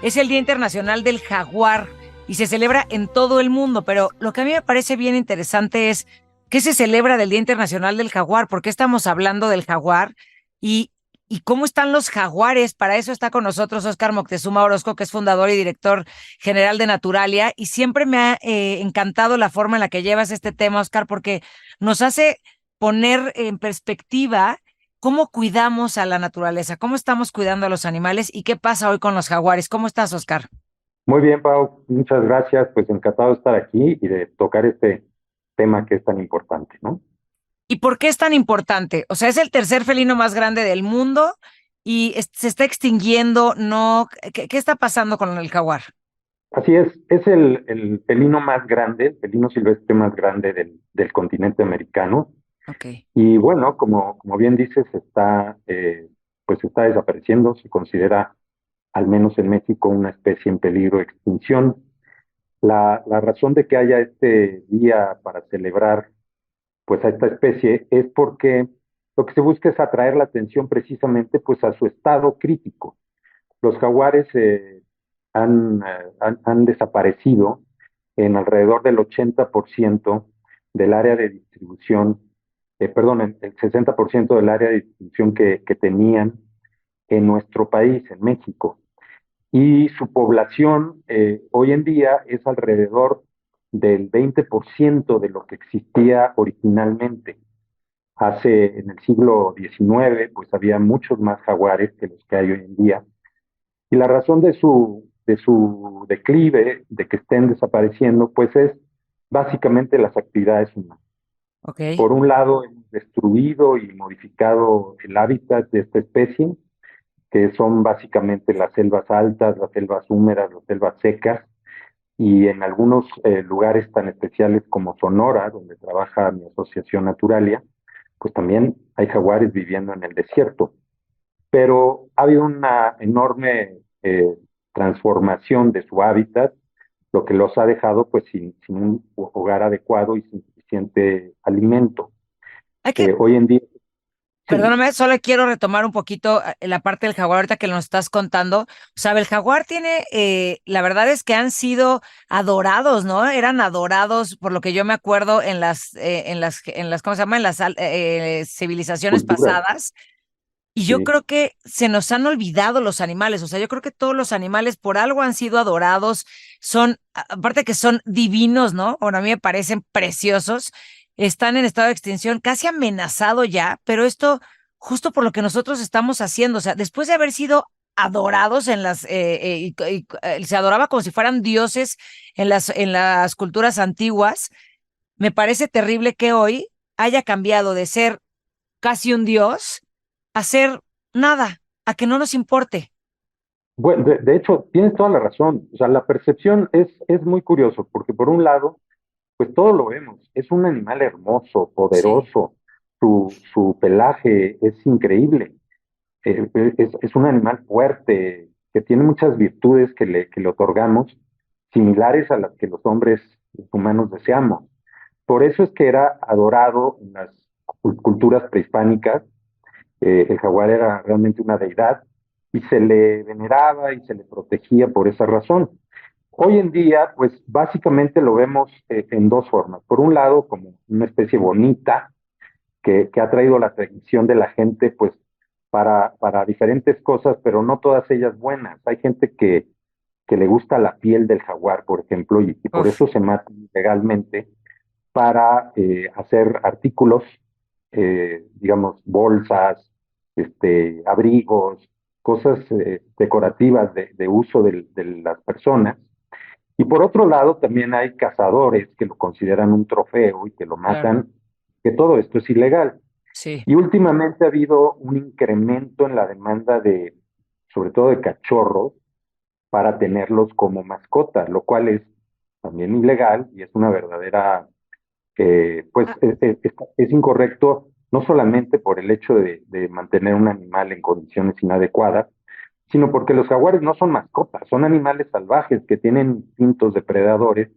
es el Día Internacional del Jaguar y se celebra en todo el mundo, pero lo que a mí me parece bien interesante es qué se celebra del Día Internacional del Jaguar, por qué estamos hablando del jaguar y, y cómo están los jaguares. Para eso está con nosotros Óscar Moctezuma Orozco, que es fundador y director general de Naturalia, y siempre me ha encantado la forma en la que llevas este tema, Óscar, porque nos hace poner en perspectiva cómo cuidamos a la naturaleza, cómo estamos cuidando a los animales y qué pasa hoy con los jaguares. ¿Cómo estás, Óscar? Muy bien, Pau, muchas gracias. Pues encantado de estar aquí y de tocar este tema que es tan importante, ¿no? ¿Y por qué es tan importante? O sea, es el tercer felino más grande del mundo y se está extinguiendo, ¿no? ¿Qué está pasando con el jaguar? Así es el felino más grande, el felino silvestre más grande del continente americano. Ok. Y bueno, como bien dices, pues está desapareciendo. Se considera, al menos en México, una especie en peligro de extinción. La razón de que haya este día para celebrar pues a esta especie es porque lo que se busca es atraer la atención precisamente pues a su estado crítico. Los jaguares han desaparecido en alrededor del 80% del área de distribución, perdón, el 60% del área de distribución que tenían en nuestro país, en México. Y su población hoy en día es alrededor del 20% de lo que existía originalmente. En el siglo XIX, pues había muchos más jaguares que los que hay hoy en día. Y la razón de su declive, de que estén desapareciendo, pues es básicamente las actividades humanas. Ok. Por un lado, hemos destruido y modificado el hábitat de esta especie, que son básicamente las selvas altas, las selvas húmedas, las selvas secas, y en algunos lugares tan especiales como Sonora, donde trabaja mi asociación Naturalia, pues también hay jaguares viviendo en el desierto. Pero ha habido una enorme transformación de su hábitat, lo que los ha dejado pues sin un hogar adecuado y sin suficiente alimento. Hay que, Hoy en día, sí, perdóname, solo quiero retomar un poquito la parte del jaguar ahorita que nos estás contando. O sea, el jaguar tiene, la verdad es que han sido adorados, ¿no? Eran adorados, por lo que yo me acuerdo, ¿cómo se llama? Civilizaciones cultura, pasadas. Y yo sí, creo que se nos han olvidado los animales, o sea, yo creo que todos los animales por algo han sido adorados, aparte que son divinos, ¿no? Bueno, a mí me parecen preciosos, están en estado de extinción, casi amenazado ya, pero esto justo por lo que nosotros estamos haciendo, o sea, después de haber sido adorados se adoraba como si fueran dioses en las culturas antiguas, me parece terrible que hoy haya cambiado de ser casi un dios hacer nada, a que no nos importe. bueno, de hecho, tienes toda la razón. O sea, la percepción es muy curioso, porque por un lado, pues todo lo vemos. Es un animal hermoso, Sí. poderoso, su pelaje es increíble. Es un animal fuerte, que tiene muchas virtudes que le otorgamos, similares a las que los hombres los humanos deseamos. Por eso es que era adorado en las culturas prehispánicas. El jaguar era realmente una deidad y se le veneraba y se le protegía por esa razón. Hoy en día, pues básicamente lo vemos en dos formas. Por un lado, como una especie bonita que ha traído la atención de la gente, pues para diferentes cosas, pero no todas ellas buenas. Hay gente que le gusta la piel del jaguar, por ejemplo, y por Uf, eso se mata legalmente para hacer artículos, digamos, bolsas, abrigos, cosas decorativas de uso de las personas. Y por otro lado, también hay cazadores que lo consideran un trofeo y que lo claro, matan, que todo esto es ilegal. sí. Y últimamente ha habido un incremento en la demanda sobre todo de cachorros, para tenerlos como mascotas, lo cual es también ilegal y es una verdadera, pues Ah, es incorrecto, no solamente por el hecho de mantener un animal en condiciones inadecuadas, sino porque los jaguares no son mascotas, son animales salvajes que tienen instintos depredadores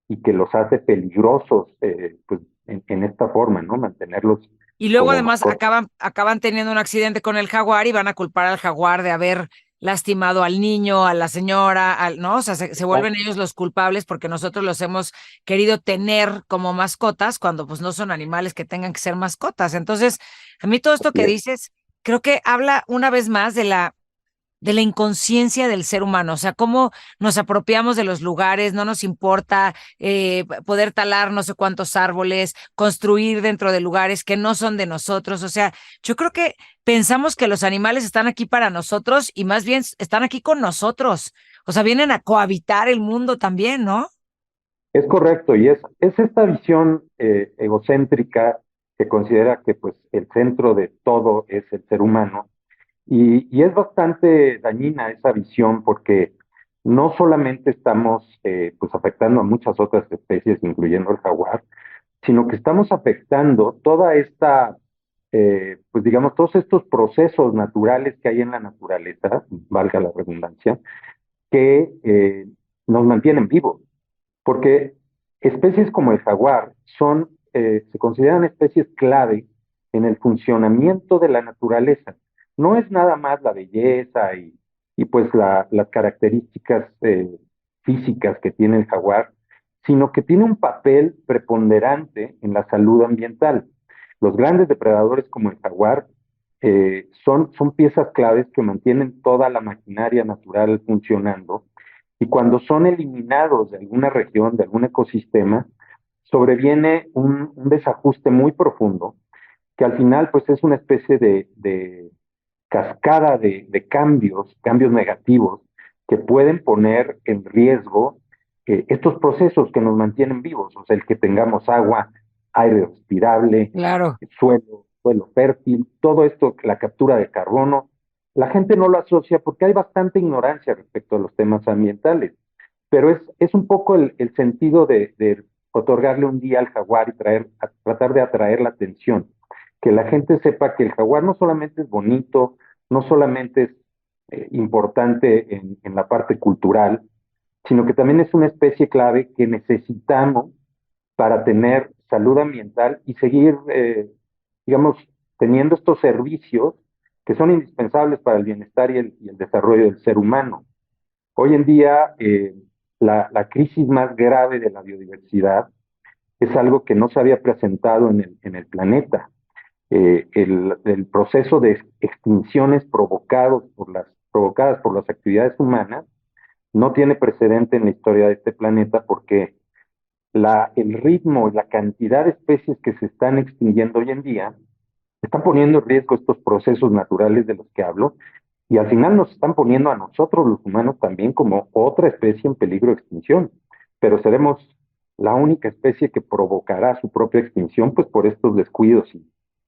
y que los hace peligrosos, pues en esta forma, ¿no? Mantenerlos y luego como además mascotas. acaban teniendo un accidente con el jaguar y van a culpar al jaguar de haber lastimado al niño, a la señora, ¿no? O sea, se vuelven Exacto. ellos los culpables porque nosotros los hemos querido tener como mascotas cuando pues no son animales que tengan que ser mascotas. Entonces, a mí todo esto Así que es. dices, creo que habla una vez más de la inconsciencia del ser humano, o sea, cómo nos apropiamos de los lugares, no nos importa poder talar no sé cuántos árboles, construir dentro de lugares que no son de nosotros, o sea, yo creo que pensamos que los animales están aquí para nosotros y más bien están aquí con nosotros, o sea, vienen a cohabitar el mundo también, ¿no? Es correcto, y es esta visión egocéntrica que considera que pues el centro de todo es el ser humano, y es bastante dañina esa visión porque no solamente estamos pues afectando a muchas otras especies, incluyendo el jaguar, sino que estamos afectando toda esta, pues digamos, todos estos procesos naturales que hay en la naturaleza, valga la redundancia, que nos mantienen vivos. Porque especies como el jaguar se consideran especies clave en el funcionamiento de la naturaleza. No es nada más la belleza y pues las características físicas que tiene el jaguar, sino que tiene un papel preponderante en la salud ambiental. Los grandes depredadores como el jaguar son piezas claves que mantienen toda la maquinaria natural funcionando, y cuando son eliminados de alguna región, de algún ecosistema, sobreviene un desajuste muy profundo, que al final pues es una especie de cascada de cambios negativos que pueden poner en riesgo estos procesos que nos mantienen vivos, o sea, el que tengamos agua, aire respirable, Claro. suelo fértil, todo esto, la captura de carbono. La gente no lo asocia porque hay bastante ignorancia respecto a los temas ambientales, pero es un poco el sentido de otorgarle un día al jaguar y tratar de atraer la atención, que la gente sepa que el jaguar no solamente es bonito, no solamente es importante en la parte cultural, sino que también es una especie clave que necesitamos para tener salud ambiental y seguir, digamos, teniendo estos servicios que son indispensables para el bienestar y el desarrollo del ser humano. Hoy en día, la crisis más grave de la biodiversidad es algo que no se había presentado en el planeta. El proceso de extinciones provocadas por las actividades humanas no tiene precedente en la historia de este planeta porque el ritmo y la cantidad de especies que se están extinguiendo hoy en día están poniendo en riesgo estos procesos naturales de los que hablo, y al final nos están poniendo a nosotros los humanos también como otra especie en peligro de extinción, pero seremos la única especie que provocará su propia extinción pues por estos descuidos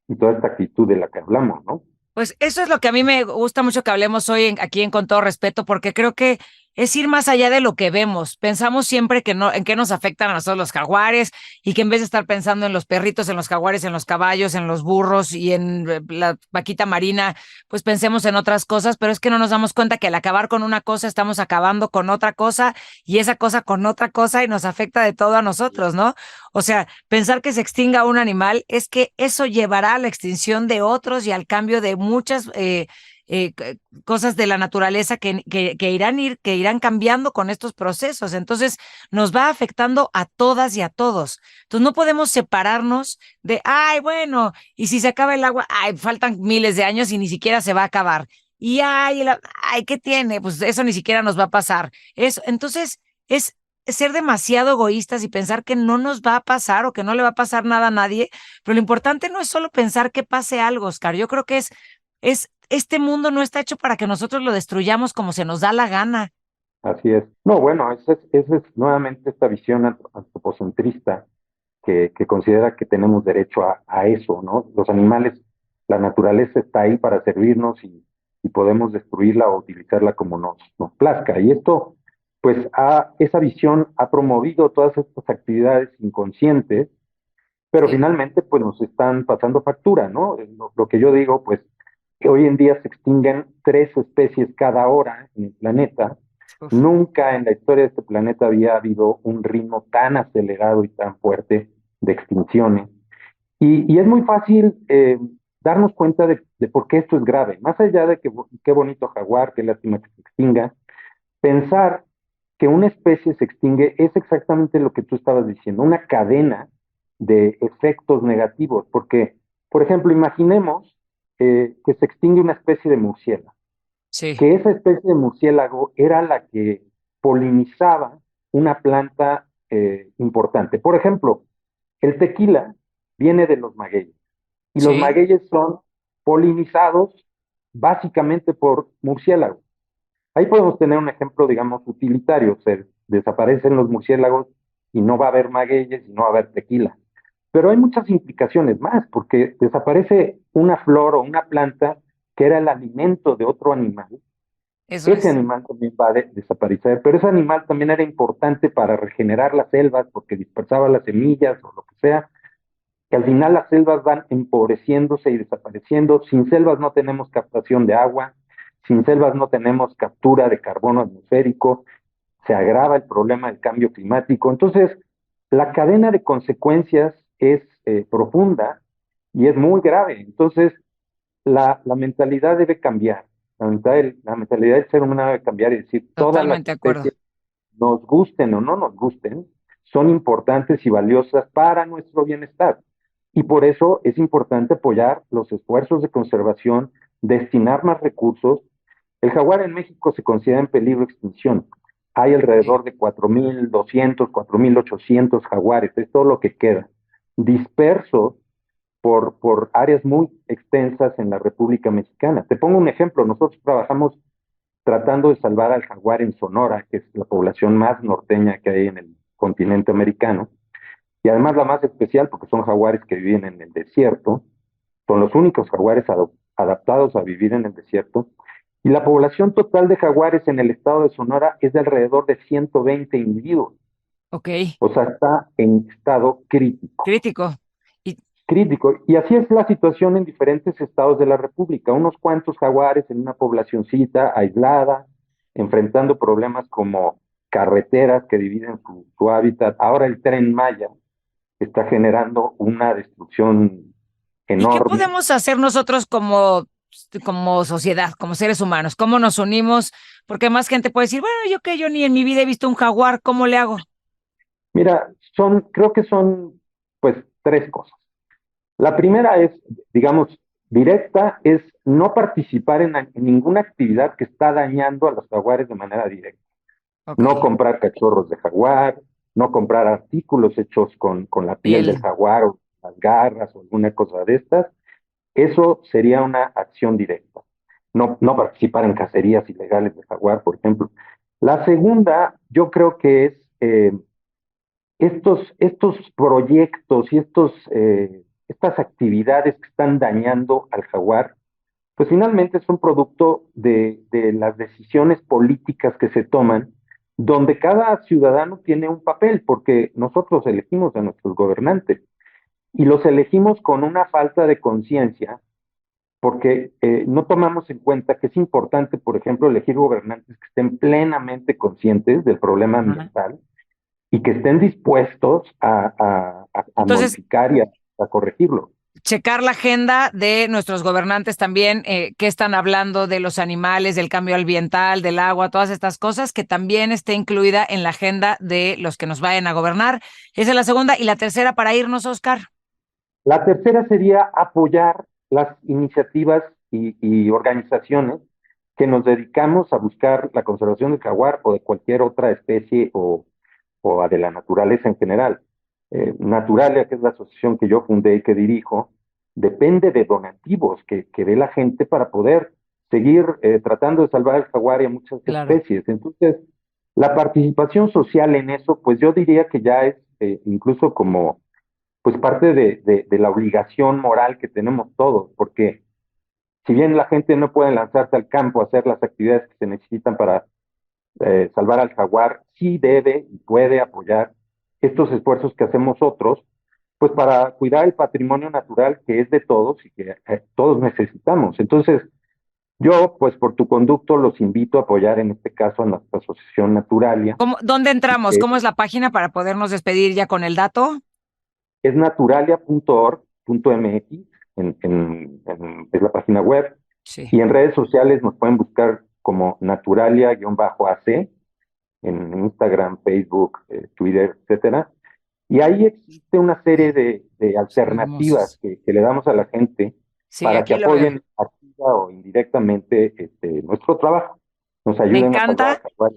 y toda esta actitud de la que hablamos, ¿no? Pues eso es lo que a mí me gusta mucho que hablemos hoy aquí en Con Todo Respeto, porque creo que es ir más allá de lo que vemos. Pensamos siempre que no, en qué nos afectan a nosotros los jaguares y que en vez de estar pensando en los perritos, en los jaguares, en los caballos, en los burros y en la vaquita marina, pues pensemos en otras cosas, pero es que no nos damos cuenta que al acabar con una cosa estamos acabando con otra cosa y esa cosa con otra cosa y nos afecta de todo a nosotros, ¿no? O sea, pensar que se extinga un animal es que eso llevará a la extinción de otros y al cambio de muchas eh, cosas de la naturaleza que irán cambiando con estos procesos. Entonces, nos va afectando a todas y a todos. Entonces, no podemos separarnos de, ay, bueno, y si se acaba el agua, ay, faltan miles de años y ni siquiera se va a acabar. Y ay, ay, ¿qué tiene? Pues eso ni siquiera nos va a pasar. Eso, entonces, es ser demasiado egoístas y pensar que no nos va a pasar o que no le va a pasar nada a nadie, pero lo importante no es solo pensar que pase algo, Oscar. Yo creo que este mundo no está hecho para que nosotros lo destruyamos como se nos da la gana. Así es. No, bueno, esa es nuevamente esta visión antropocentrista que considera que tenemos derecho a eso, ¿no? Los animales, la naturaleza está ahí para servirnos y podemos destruirla o utilizarla como nos plazca. Y esto, pues, esa visión ha promovido todas estas actividades inconscientes, pero Sí. finalmente, pues, nos están pasando factura, ¿no? Lo que yo digo, pues, que hoy en día se extinguen 3 especies cada hora en el planeta. Uf. Nunca en la historia de este planeta había habido un ritmo tan acelerado y tan fuerte de extinciones. Y es muy fácil darnos cuenta de por qué esto es grave. Más allá de que qué bonito jaguar, qué lástima que se extinga, pensar que una especie se extingue es exactamente lo que tú estabas diciendo, una cadena de efectos negativos, porque, por ejemplo, imaginemos que se extingue una especie de murciélago, Sí, que esa especie de murciélago era la que polinizaba una planta importante. Por ejemplo, el tequila viene de los magueyes y los sí, magueyes son polinizados básicamente por murciélagos. Ahí podemos tener un ejemplo, digamos, utilitario. Se desaparecen los murciélagos y no va a haber magueyes y no va a haber tequila. Pero hay muchas implicaciones más, porque desaparece una flor o una planta que era el alimento de otro animal. eso Ese es. animal también va a desaparecer, pero ese animal también era importante para regenerar las selvas porque dispersaba las semillas o lo que sea, que al final las selvas van empobreciéndose y desapareciendo. Sin selvas no tenemos captación de agua, sin selvas no tenemos captura de carbono atmosférico, se agrava el problema del cambio climático. Entonces, la cadena de consecuencias es profunda y es muy grave. Entonces, la mentalidad debe cambiar. La mentalidad del ser humano debe cambiar y decir, todas las Totalmente de acuerdo. especies, nos gusten o no nos gusten, son importantes y valiosas para nuestro bienestar. Y por eso es importante apoyar los esfuerzos de conservación, destinar más recursos. El jaguar en México se considera en peligro de extinción. Hay Sí. alrededor de 4.200, 4.800 jaguares, es todo lo que queda, dispersos por áreas muy extensas en la República Mexicana. Te pongo un ejemplo, nosotros trabajamos tratando de salvar al jaguar en Sonora, que es la población más norteña que hay en el continente americano, y además la más especial porque son jaguares que viven en el desierto, son los únicos jaguares adaptados a vivir en el desierto, y la población total de jaguares en el estado de Sonora es de alrededor de 120 individuos, Ok, o sea, está en estado crítico. crítico. Y Crítico. Y así es la situación en diferentes estados de la República. Unos cuantos jaguares en una poblacioncita aislada, enfrentando problemas como carreteras que dividen su hábitat. Ahora el Tren Maya está generando una destrucción ¿Y qué enorme. podemos hacer nosotros como sociedad, como seres humanos? ¿Cómo nos unimos? Porque más gente puede decir, bueno, yo ni en mi vida he visto un jaguar, ¿cómo le hago? Mira, creo que son pues tres cosas. La primera es, digamos, directa, es no participar en ninguna actividad que está dañando a los jaguares de manera directa. Ok, No comprar cachorros de jaguar, no comprar artículos hechos con la piel del piel. jaguar o las garras o alguna cosa de estas. Eso sería una acción directa. No participar en cacerías ilegales de jaguar, por ejemplo. La segunda, yo creo que es estos proyectos y estas actividades que están dañando al jaguar, pues finalmente son producto de las decisiones políticas que se toman, donde cada ciudadano tiene un papel, porque nosotros elegimos a nuestros gobernantes y los elegimos con una falta de conciencia, porque no tomamos en cuenta que es importante, por ejemplo, elegir gobernantes que estén plenamente conscientes del problema Ajá. ambiental y que estén dispuestos a Entonces, modificar y a corregirlo. checar la agenda de nuestros gobernantes también, qué están hablando de los animales, del cambio ambiental, del agua, todas estas cosas, que también esté incluida en la agenda de los que nos vayan a gobernar. Esa es la segunda. Y la tercera para irnos, Oscar. La tercera sería apoyar las iniciativas y organizaciones que nos dedicamos a buscar la conservación del jaguar o de cualquier otra especie o de la naturaleza en general. Naturalia, que es la asociación que yo fundé y que dirijo, depende de donativos que dé la gente para poder seguir tratando de salvar el jaguar y a muchas Claro. especies. Entonces, la participación social en eso, pues yo diría que ya es incluso como pues parte de la obligación moral que tenemos todos, porque si bien la gente no puede lanzarse al campo a hacer las actividades que se necesitan para salvar al jaguar, sí debe y puede apoyar estos esfuerzos que hacemos otros, pues para cuidar el patrimonio natural que es de todos y que todos necesitamos. Entonces, yo, pues por tu conducto, los invito a apoyar en este caso a nuestra asociación Naturalia, ¿Dónde entramos? que ¿Cómo es la página para podernos despedir ya con el dato? es naturalia.org.mx. es la página web. Sí. Y en redes sociales nos pueden buscar como Naturalia-AC, en Instagram, Facebook, Twitter, etcétera. Y ahí existe una serie de Son alternativas hermosos. que le damos a la gente Sí, para que aquí lo veo. apoyen activa o indirectamente nuestro trabajo, nos Me ayuden a encanta. salvar.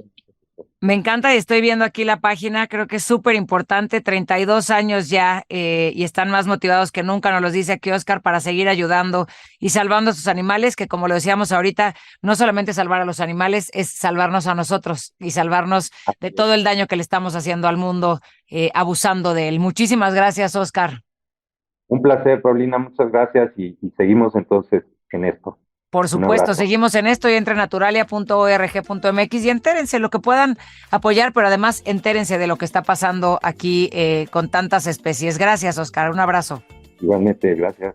Me encanta y estoy viendo aquí la página, creo que es súper importante, 32 años ya y están más motivados que nunca, nos los dice aquí Oscar, para seguir ayudando y salvando a sus animales, que como lo decíamos ahorita, no solamente salvar a los animales, es salvarnos a nosotros y salvarnos de todo el daño que le estamos haciendo al mundo abusando de él. Muchísimas gracias, Oscar. Un placer, Paulina, muchas gracias y seguimos entonces en esto. Por Un supuesto, abrazo. seguimos en esto y entre naturalia.org.mx y entérense lo que puedan apoyar, pero además entérense de lo que está pasando aquí con tantas especies. Gracias, Oscar. Un abrazo. Igualmente, gracias.